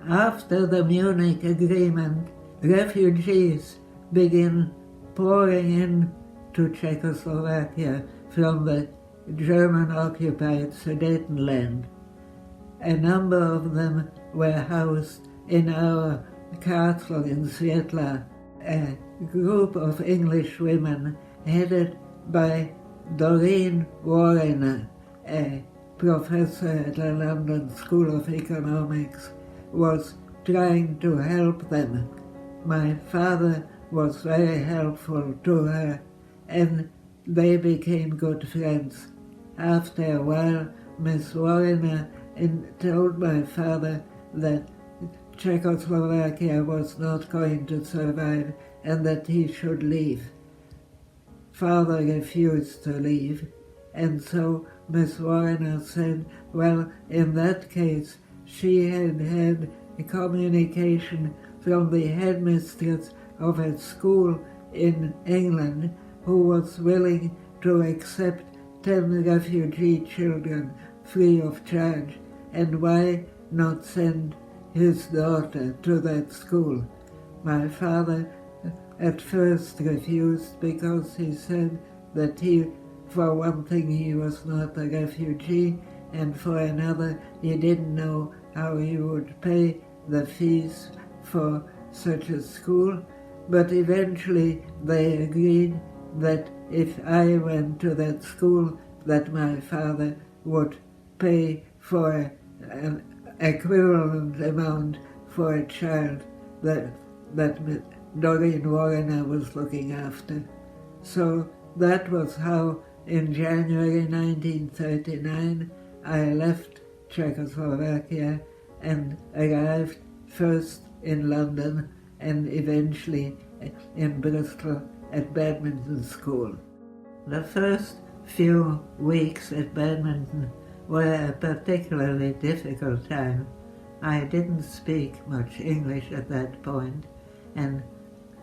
After the Munich Agreement, refugees began pouring in to Czechoslovakia from the German-occupied Sudetenland. A number of them were housed in our castle in Svetla. A group of English women headed by Doreen Warriner, a professor at the London School of Economics, was trying to help them. My father was very helpful to her, and they became good friends. After a while, Miss Warriner told my father that Czechoslovakia was not going to survive and that he should leave. Father refused to leave, and so Miss Warriner said, well, in that case, she had had a communication from the headmistress of a school in England who was willing to accept 10 refugee children free of charge, and why not send his daughter to that school? My father at first refused because he said that for one thing, he was not a refugee, and for another, he didn't know how he would pay the fees for such a school. But eventually they agreed that if I went to that school, that my father would pay for an equivalent amount for a child that Doreen Warriner was looking after. So that was how in January 1939 I left Czechoslovakia and arrived first in London and eventually in Bristol at Badminton School. The first few weeks at Badminton were a particularly difficult time. I didn't speak much English at that point, and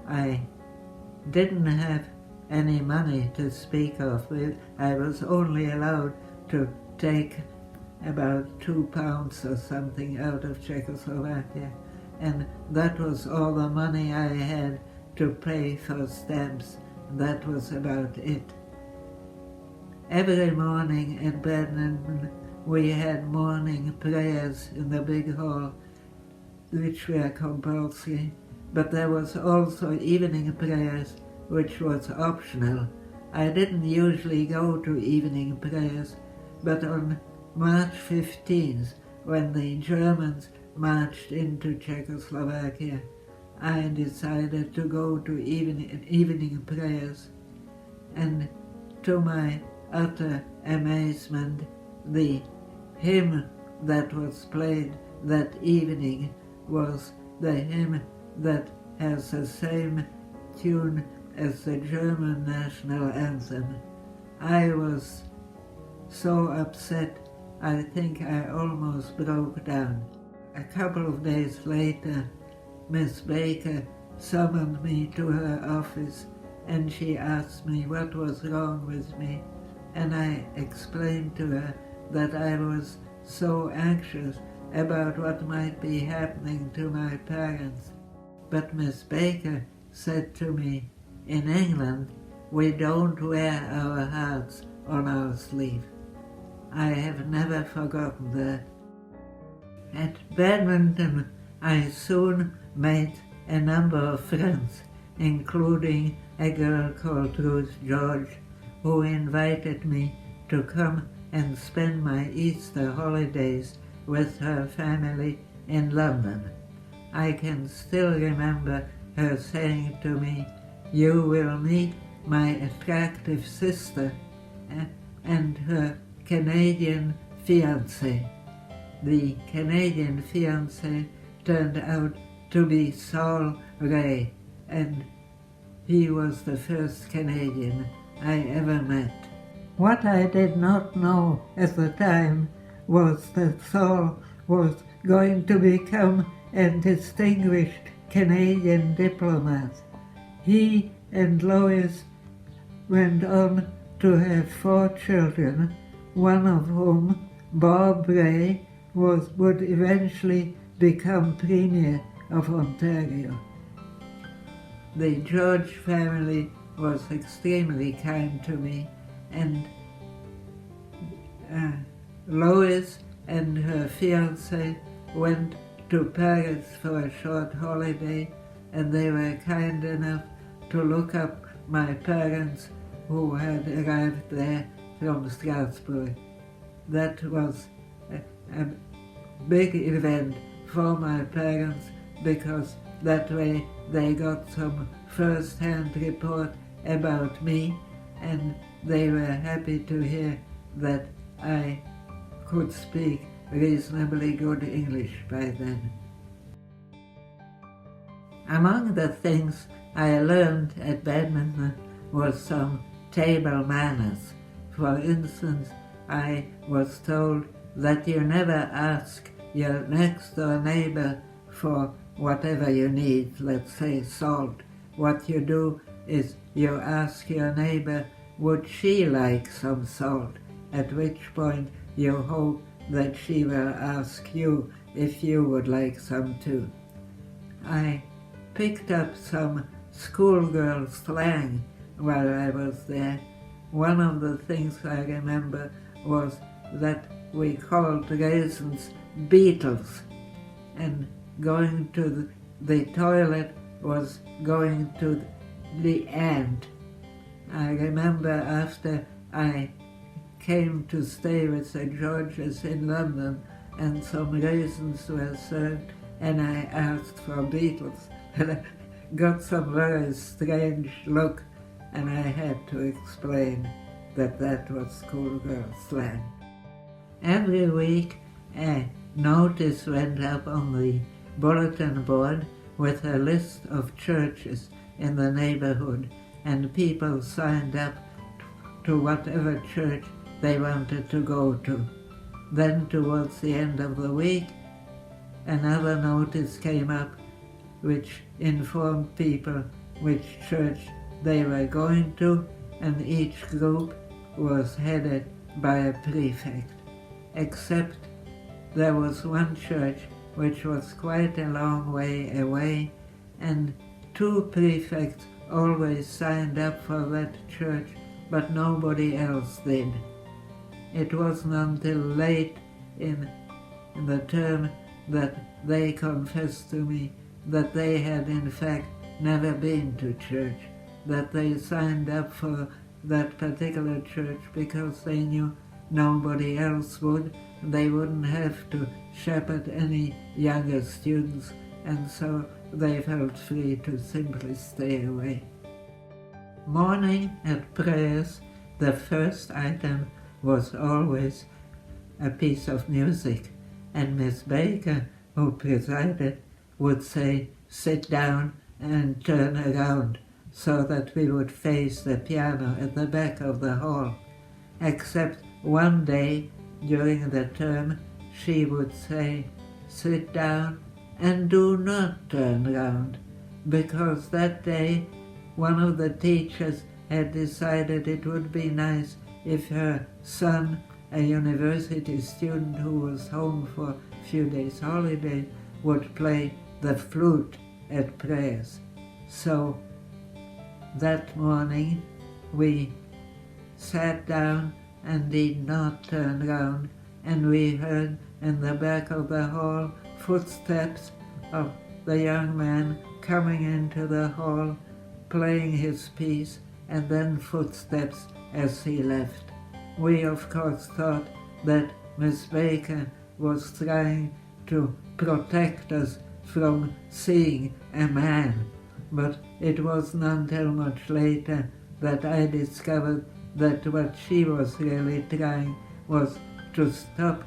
I didn't have any money to speak of. I was only allowed to take about £2 or something out of Czechoslovakia, and that was all the money I had to pay for stamps. That was about it. Every morning at Badminton we had morning prayers in the big hall, which were compulsory, but there was also evening prayers, which was optional. I didn't usually go to evening prayers, but on March 15th, when the Germans marched into Czechoslovakia, I decided to go to evening prayers, and to my utter amazement, the hymn that was played that evening was the hymn that has the same tune as the German national anthem. I was so upset, I think I almost broke down. A couple of days later, Miss Baker summoned me to her office and she asked me what was wrong with me, and I explained to her that I was so anxious about what might be happening to my parents. But Miss Baker said to me, in England, we don't wear our hearts on our sleeve. I have never forgotten that. At Badminton, I soon made a number of friends, including a girl called Ruth George, who invited me to come and spend my Easter holidays with her family in London. I can still remember her saying to me, "You will meet my attractive sister and her Canadian fiancé." The Canadian fiancé turned out to be Saul, and he was the first Canadian I ever met. What I did not know at the time was that Saul was going to become a distinguished Canadian diplomat. He and Lois went on to have 4 children, one of whom, Bob Ray, would eventually become Premier of Ontario. The George family was extremely kind to me, and Lois and her fiancé went to Paris for a short holiday, and they were kind enough to look up my parents who had arrived there from Strasbourg. That was a big event for my parents, because that way they got some first-hand report about me, and they were happy to hear that I could speak reasonably good English by then. Among the things I learned at badminton was some table manners. For instance, I was told that you never ask your next door neighbor for whatever you need, let's say salt. What you do is you ask your neighbor, would she like some salt? At which point you hope that she will ask you if you would like some too. I picked up some schoolgirl slang while I was there. One of the things I remember was that we called raisins beetles, and going to the toilet was going to the ant. I remember after I came to stay with the Georges in London and some raisins were served, and I asked for beetles, and I got some very strange look, and I had to explain that that was schoolgirl slang. Every week a notice went up on the bulletin board with a list of churches in the neighborhood, and people signed up to whatever church they wanted to go to. Then towards the end of the week, another notice came up which informed people which church they were going to, and each group was headed by a prefect. Except there was one church which was quite a long way away, and two prefects always signed up for that church, but nobody else did. It wasn't until late in the term that they confessed to me that they had in fact never been to church, that they signed up for that particular church because they knew nobody else would. They wouldn't have to shepherd any younger students, and so they felt free to simply stay away. Morning at prayers, the first item was always a piece of music, and Miss Baker, who presided, would say, "Sit down and turn around," so that we would face the piano at the back of the hall. Except one day during the term, she would say, "Sit down and do not turn round," because that day one of the teachers had decided it would be nice if her son, a university student who was home for a few days' holiday, would play the flute at prayers. So that morning we sat down and did not turn round, and we heard in the back of the hall footsteps of the young man coming into the hall, playing his piece, and then footsteps as he left. We of course thought that Miss Baker was trying to protect us from seeing a man, but it wasn't until much later that I discovered that what she was really trying was to stop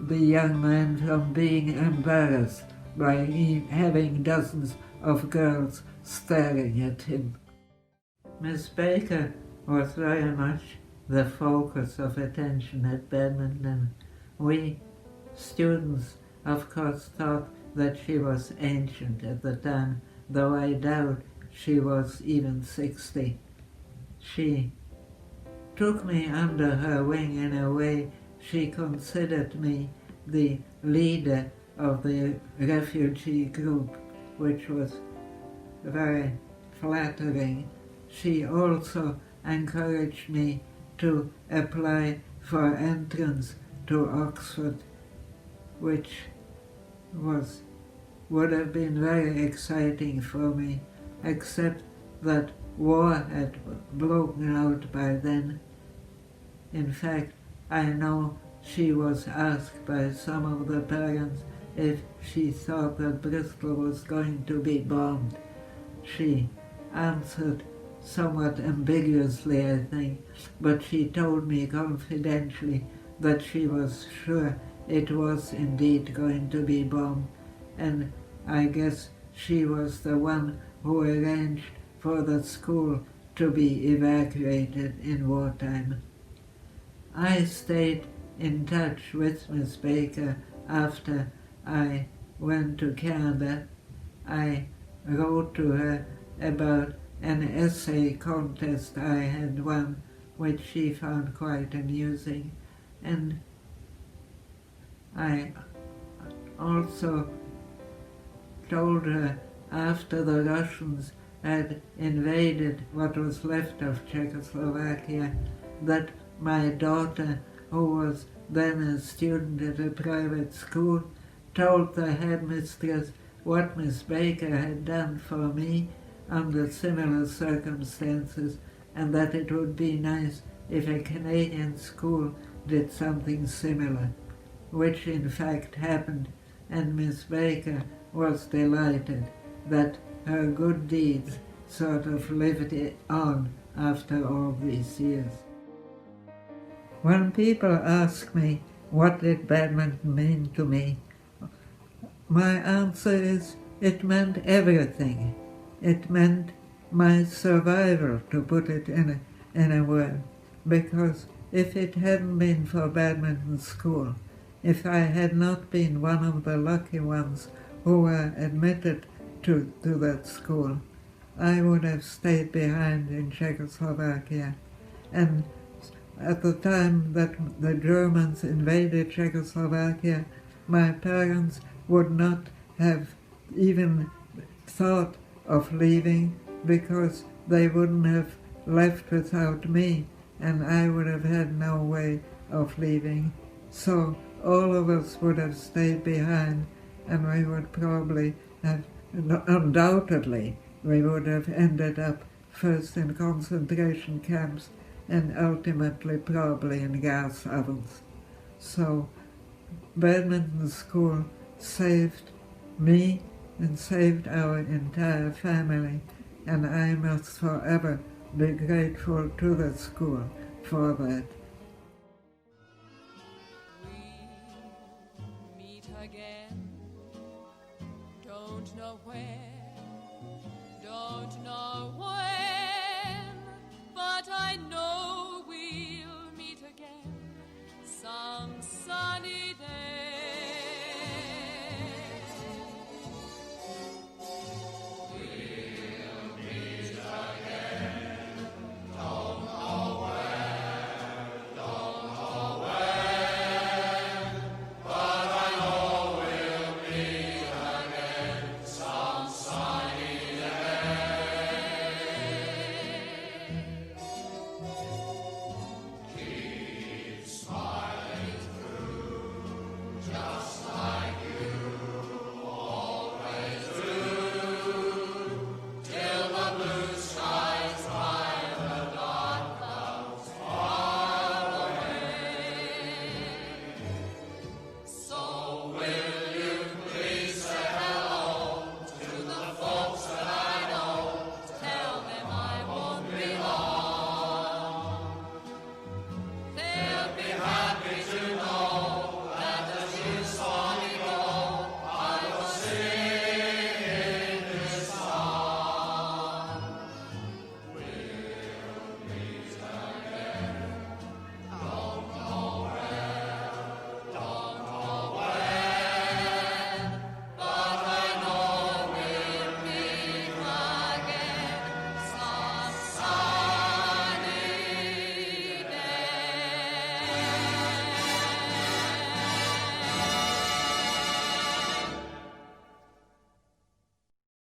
the young man from being embarrassed by having dozens of girls staring at him. Miss Baker was very much the focus of attention at badminton. We students, of course, thought that she was ancient at the time, though I doubt she was even 60. She took me under her wing in a way. She considered me the leader of the refugee group, which was very flattering. She also encouraged me to apply for entrance to Oxford, which would have been very exciting for me, except that war had broken out by then. In fact, I know she was asked by some of the parents if she thought that Bristol was going to be bombed. She answered somewhat ambiguously, I think, but she told me confidentially that she was sure it was indeed going to be bombed, and I guess she was the one who arranged for the school to be evacuated in wartime. I stayed in touch with Miss Baker after I went to Canada. I wrote to her about an essay contest I had won, which she found quite amusing, and I also told her after the Russians had invaded what was left of Czechoslovakia that my daughter, who was then a student at a private school, told the headmistress what Miss Baker had done for me under similar circumstances, and that it would be nice if a Canadian school did something similar, which in fact happened, and Miss Baker was delighted that her good deeds sort of lived on after all these years. When people ask me what did badminton mean to me, my answer is it meant everything. It meant my survival, to put it in a word, because if it hadn't been for badminton school, if I had not been one of the lucky ones who were admitted to that school, I would have stayed behind in Czechoslovakia. And at the time that the Germans invaded Czechoslovakia, my parents would not have even thought of leaving, because they wouldn't have left without me, and I would have had no way of leaving. So all of us would have stayed behind, and we would probably have, undoubtedly, we would have ended up first in concentration camps and ultimately probably in gas ovens. So badminton school saved me and saved our entire family, and I must forever be grateful to the school for that.